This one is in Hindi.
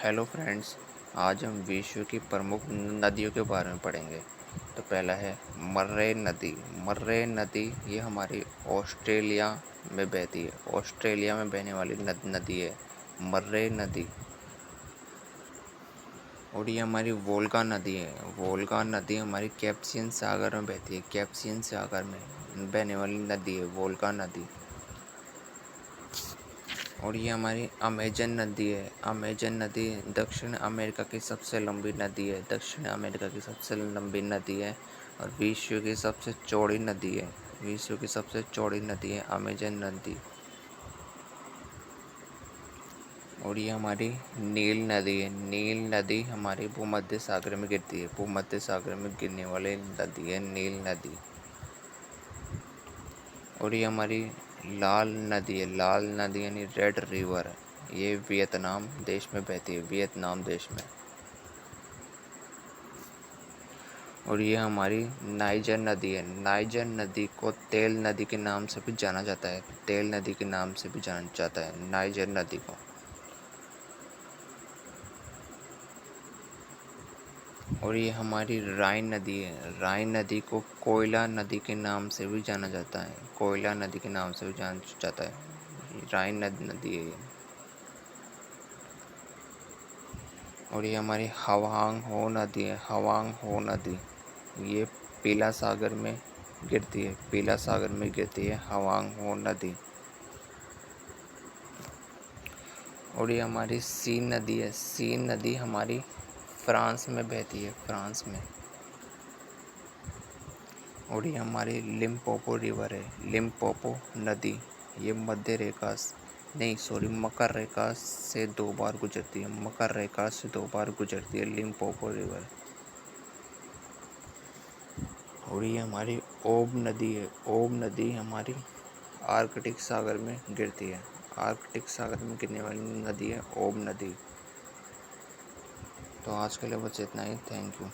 हेलो फ्रेंड्स, आज हम विश्व की प्रमुख नदियों के बारे में पढ़ेंगे। तो पहला है मर्रे नदी। मर्रे नदी ये हमारी ऑस्ट्रेलिया में बहती है। ऑस्ट्रेलिया में बहने वाली नदी है मर्रे नदी। और ये हमारी वोल्गा नदी है। वोल्गा नदी हमारी कैस्पियन सागर में बहती है। कैस्पियन सागर में बहने वाली नदी है वोल्गा नदी। और ये हमारी अमेजन नदी है। अमेजन नदी दक्षिण अमेरिका की सबसे लंबी नदी है। दक्षिण अमेरिका की सबसे लंबी नदी है और विश्व की सबसे चौड़ी नदी है। विश्व की सबसे चौड़ी नदी है अमेजन नदी। और ये हमारी नील नदी है। नील नदी हमारी भूमध्य सागर में गिरती है। भूमध्य सागर में गिरने वाली नदी है नील नदी। और ये हमारी लाल नदी है। लाल नदी यानी रेड रिवर है। ये वियतनाम देश में बहती है। वियतनाम देश में। और ये हमारी नाइजर नदी है। नाइजर नदी को तेल नदी के नाम से भी जाना जाता है। तेल नदी के नाम से भी जाना जाता है नाइजर नदी को। और ये हमारी राइन नदी है। राइन नदी को कोयला नदी के नाम से भी जाना जाता है। कोयला नदी के नाम से भी जाना जाता है। राइन नदी है ये। और ये हमारी हवांग हो नदी है। हवांग हो नदी ये पीला सागर में गिरती है। पीला सागर में गिरती है हवांग हो नदी। और ये हमारी सीन नदी है। सीन नदी हमारी फ्रांस में बहती है। फ्रांस में। और ये हमारी लिम्पोपो रिवर है। लिम्पोपो नदी ये मकर रेखा से 2 बार गुजरती है। मकर रेखा से 2 बार गुजरती है लिम्पोपो रिवर। और ये हमारी ओब नदी है। ओब नदी हमारी आर्कटिक सागर में गिरती है। आर्कटिक सागर में गिरने वाली नदी है ओब नदी। तो आज के लिए बस इतना ही। Thank you.